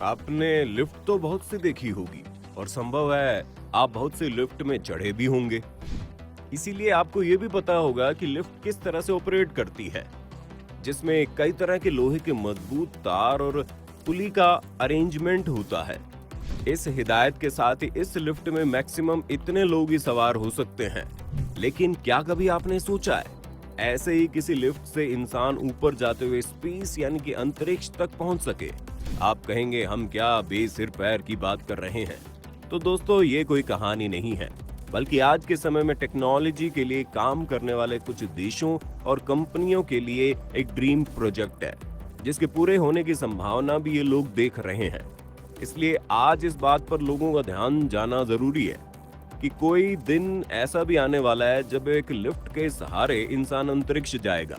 आपने लिफ्ट तो बहुत सी देखी होगी और संभव है आप बहुत से लिफ्ट में चढ़े भी होंगे। इसीलिए आपको ये भी पता होगा कि लिफ्ट किस तरह से ऑपरेट करती है, जिसमें कई तरह के लोहे के मजबूत तार और पुली का अरेंजमेंट होता है। इस हिदायत के साथ ही इस लिफ्ट में मैक्सिमम इतने लोग ही सवार हो सकते हैं। लेकिन क्या कभी आपने सोचा है ऐसे ही किसी लिफ्ट से इंसान ऊपर जाते हुए स्पेस यानी कि अंतरिक्ष तक पहुंच सके? आप कहेंगे हम क्या बेसिर पैर की बात कर रहे हैं। तो दोस्तों ये कोई कहानी नहीं है, बल्कि आज के समय में टेक्नोलॉजी के लिए काम करने वाले कुछ देशों और कंपनियों के लिए एक ड्रीम प्रोजेक्ट है, जिसके पूरे होने की संभावना भी ये लोग देख रहे हैं। इसलिए आज इस बात पर लोगों का ध्यान जाना जरूरी है कि कोई दिन ऐसा भी आने वाला है जब एक लिफ्ट के सहारे इंसान अंतरिक्ष जाएगा।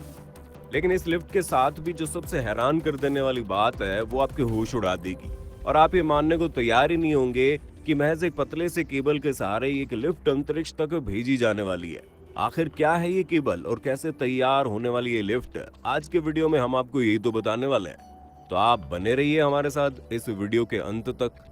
लेकिन इस लिफ्ट के साथ भी जो सबसे हैरान कर देने वाली बात है वो आपके होश उड़ा देगी और आप ये मानने को तैयार ही नहीं होंगे कि महज एक पतले से केबल के सहारे एक लिफ्ट अंतरिक्ष तक भेजी जाने वाली है। आखिर क्या है ये केबल और कैसे तैयार होने वाली ये लिफ्ट, आज के वीडियो में हम आपको यही तो बताने वाले हैं। तो आप बने रहिए हमारे साथ इस वीडियो के अंत तक।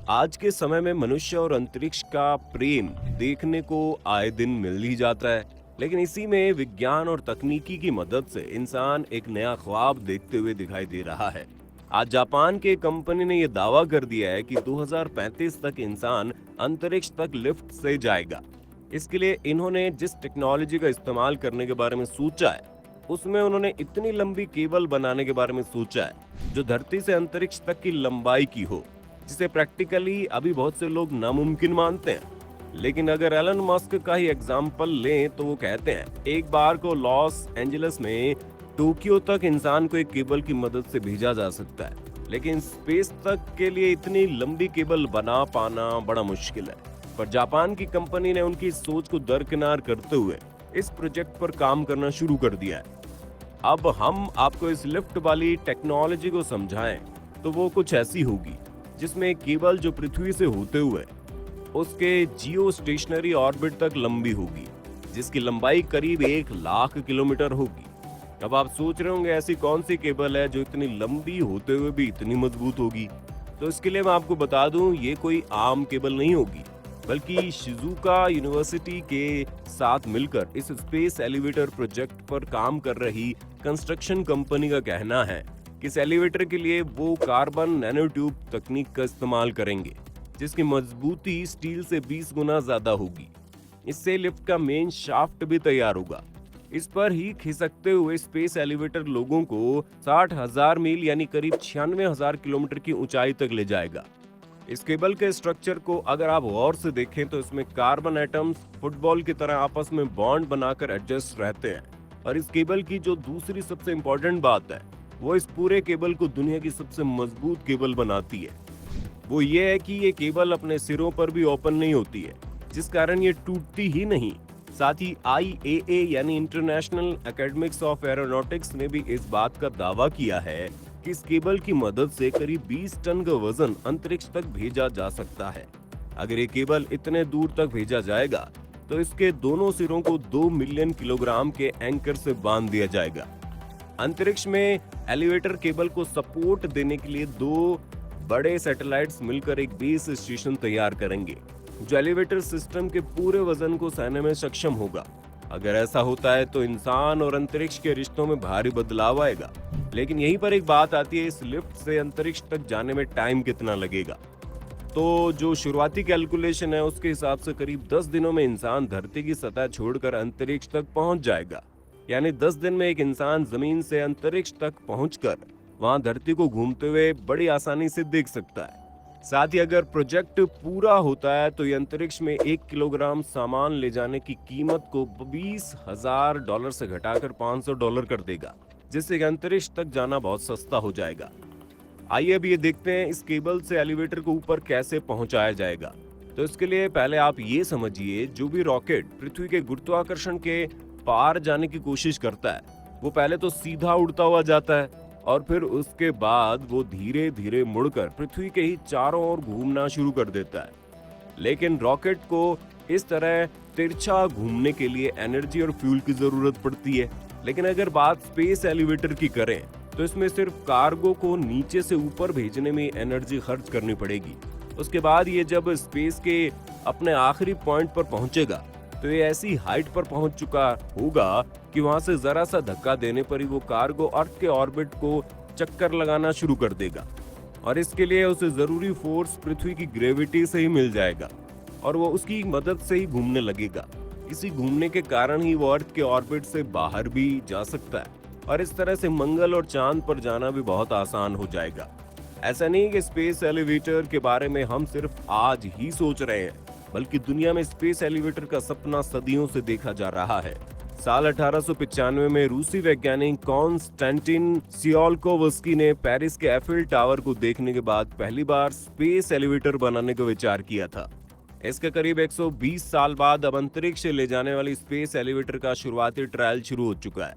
आज के समय में मनुष्य और अंतरिक्ष का प्रेम देखने को आए दिन मिल ही जाता है, लेकिन इसी में विज्ञान और तकनीकी की मदद से इंसान एक नया ख्वाब देखते हुए दिखाई दे रहा है। आज जापान के कंपनी ने यह दावा कर दिया है कि 2035 तक इंसान अंतरिक्ष तक लिफ्ट से जाएगा। इसके लिए इन्होंने जिस टेक्नोलॉजी का इस्तेमाल करने के बारे में सोचा है, उसमें उन्होंने इतनी लंबी केबल बनाने के बारे में सोचा है जो धरती से अंतरिक्ष तक की लंबाई की हो, जिसे प्रैक्टिकली अभी बहुत से लोग नामुमकिन मानते हैं। लेकिन अगर एलन मस्क का ही एग्जाम्पल लें तो वो कहते हैं एक बार को लॉस एंजलिस में टोक्यो तक इंसान को एक केबल की मदद से भेजा जा सकता है, लेकिन स्पेस तक के लिए इतनी लंबी केबल बना पाना बड़ा मुश्किल है। पर जापान की कंपनी ने उनकी सोच को दरकिनार करते हुए इस प्रोजेक्ट पर काम करना शुरू कर दिया है। अब हम आपको इस लिफ्ट वाली टेक्नोलॉजी को समझाएं तो वो कुछ ऐसी होगी जिसमें केबल जो पृथ्वी से होते हुए उसके जियो स्टेशनरी ऑर्बिट तक लंबी होगी, जिसकी लंबाई करीब 1 लाख किलोमीटर होगी। अब आप सोच रहे होंगे ऐसी कौन सी केबल है जो इतनी लंबी होते हुए भी इतनी मजबूत होगी। तो इसके लिए मैं आपको बता दूं ये कोई आम केबल नहीं होगी, बल्कि शिजुका यूनिवर्सिटी के साथ मिलकर इस स्पेस एलिवेटर प्रोजेक्ट पर काम कर रही कंस्ट्रक्शन कंपनी का कहना है कि इस एलिवेटर के लिए वो कार्बन नैनोट्यूब तकनीक का इस्तेमाल करेंगे, जिसकी मजबूती स्टील से 20 गुना ज्यादा होगी। इससे लिफ्ट का मेन शाफ्ट भी तैयार होगा। इस पर ही खिसकते हुए स्पेस एलिवेटर लोगों को 60,000 मील यानी करीब 96,000 किलोमीटर की ऊंचाई तक ले जाएगा। इस केबल के स्ट्रक्चर को अगर आप गौर से देखें तो इसमें कार्बन एटम्स फुटबॉल की तरह आपस में बॉन्ड बनाकर एडजस्ट रहते हैं। और इस केबल की जो दूसरी सबसे इम्पोर्टेंट बात है वो इस पूरे केबल को दुनिया की सबसे मजबूत केबल बनाती है। वो ये है कि ये केबल अपने सिरों पर भी ओपन नहीं होती है, जिस कारण ये टूटती ही नहीं। साथ ही IAA यानी इंटरनेशनल एकेडमिक्स ऑफ एरोनॉटिक्स ने भी इस बात का दावा किया है कि इस केबल की मदद से करीब 20 टन का वजन अंतरिक्ष तक भेजा जा सकता है। अगर ये केबल इतने दूर तक भेजा जाएगा तो इसके दोनों सिरों को 2 मिलियन किलोग्राम के एंकर से बांध दिया जाएगा। अंतरिक्ष में एलिवेटर केबल को सपोर्ट देने के लिए 2 बड़े सैटेलाइट्स मिलकर एक बेस स्टेशन तैयार करेंगे, जो एलिवेटर सिस्टम के पूरे वजन को सहने में सक्षम होगा। अगर ऐसा होता है तो इंसान और अंतरिक्ष के रिश्तों में भारी बदलाव आएगा। लेकिन यहीं पर एक बात आती है, इस लिफ्ट से अंतरिक्ष तक जाने में टाइम कितना लगेगा? तो जो शुरुआती कैलकुलेशन है उसके हिसाब से करीब 10 दिनों में इंसान धरती की सतह छोड़कर अंतरिक्ष तक पहुंच जाएगा। यानी 10 दिन में एक इंसान जमीन से अंतरिक्ष तक पहुंचकर वहां धरती को घूमते हुए बड़ी आसानी से देख सकता है। साथ ही अगर प्रोजेक्ट पूरा होता है तो ये अंतरिक्ष में 1 किलोग्राम सामान ले जाने की कीमत को $20,000 से घटाकर $500 कर देगा, जिससे अंतरिक्ष तक जाना बहुत सस्ता हो जाएगा। आइए अब ये देखते हैं इस केबल से एलिवेटर को ऊपर कैसे पहुंचाया जाएगा। तो इसके लिए पहले आप ये समझिए, जो भी रॉकेट पृथ्वी के गुरुत्वाकर्षण के पार जाने की कोशिश करता है वो पहले तो सीधा उड़ता हुआ जाता है और फिर उसके बाद वो धीरे धीरे मुड़कर पृथ्वी के ही चारों ओर घूमना शुरू कर देता है। लेकिन रॉकेट को इस तरह तिरछा घूमने के लिए एनर्जी और फ्यूल की जरूरत पड़ती है। लेकिन अगर बात स्पेस एलिवेटर की करें तो इसमें सिर्फ कार्गो को नीचे से ऊपर भेजने में एनर्जी खर्च करनी पड़ेगी। उसके बाद ये जब स्पेस के अपने आखिरी पॉइंट पर पहुंचेगा तो ये ऐसी हाइट पर पहुंच चुका होगा कि वहां से जरा सा धक्का देने पर ही वो कार्गो अर्थ के ऑर्बिट को चक्कर लगाना शुरू कर देगा और इसके लिए उसे जरूरी फोर्स पृथ्वी की ग्रेविटी से ही मिल जाएगा और वो उसकी मदद से ही घूमने लगेगा। इसी घूमने के कारण ही वो अर्थ के ऑर्बिट से बाहर भी जा सकता है और इस तरह से मंगल और चांद पर जाना भी बहुत आसान हो जाएगा। ऐसा नहीं कि स्पेस एलिवेटर के बारे में हम सिर्फ आज ही सोच रहे हैं, बल्कि दुनिया में स्पेस एलिवेटर का सपना सदियों से देखा जा रहा है। साल 1895 में रूसी वैज्ञानिक कॉन्स्टेंटिन सियोलकोवस्की ने पेरिस के एफिल टावर को देखने के बाद पहली बार स्पेस एलिवेटर बनाने का विचार किया था। इसके करीब 120 साल बाद अब अंतरिक्ष से ले जाने वाली स्पेस एलिवेटर का शुरुआती ट्रायल शुरू हो चुका है।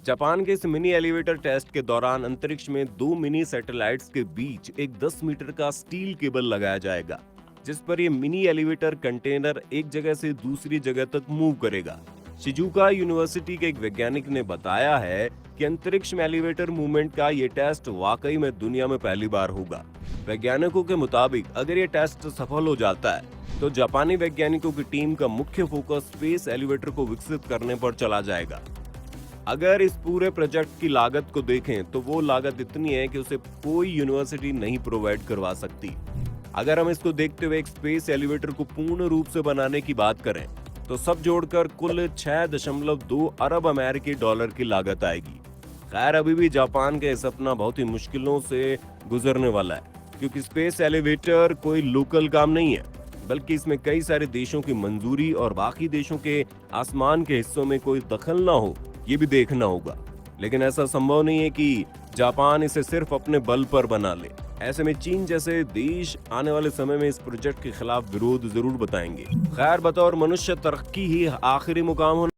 जापान के इस मिनी एलिवेटर टेस्ट के दौरान अंतरिक्ष में 2 मिनी सैटेलाइट्स के बीच एक 10 मीटर का स्टील केबल लगाया जाएगा, जिस पर ये मिनी एलिवेटर कंटेनर एक जगह से दूसरी जगह तक मूव करेगा। शिजुका यूनिवर्सिटी के एक वैज्ञानिक ने बताया है कि अंतरिक्ष में एलिवेटर मूवमेंट का ये टेस्ट वाकई में दुनिया में पहली बार होगा। वैज्ञानिकों के मुताबिक अगर ये टेस्ट सफल हो जाता है तो जापानी वैज्ञानिकों की टीम का मुख्य फोकस स्पेस एलिवेटर को विकसित करने पर चला जाएगा। अगर इस पूरे प्रोजेक्ट की लागत को देखें तो वो लागत इतनी है कि उसे कोई यूनिवर्सिटी नहीं प्रोवाइड करवा सकती। अगर हम इसको देखते हुए एक स्पेस एलिवेटर को पूर्ण रूप से बनाने की बात करें तो सब जोड़कर कुल 6.2 अरब अमेरिकी डॉलर की लागत आएगी। खैर अभी भी जापान का यह सपना बहुत ही मुश्किलों से गुजरने वाला है, क्योंकि स्पेस एलिवेटर कोई लोकल काम नहीं है, बल्कि इसमें कई सारे देशों की मंजूरी और बाकी देशों के आसमान के हिस्सों में कोई दखल ना हो, ये भी देखना होगा। लेकिन ऐसा संभव नहीं है कि जापान इसे सिर्फ अपने बल पर बना ले। ऐसे में चीन जैसे देश आने वाले समय में इस प्रोजेक्ट के खिलाफ विरोध जरूर बताएंगे। खैर बतौर मनुष्य तरक्की ही आखिरी मुकाम होना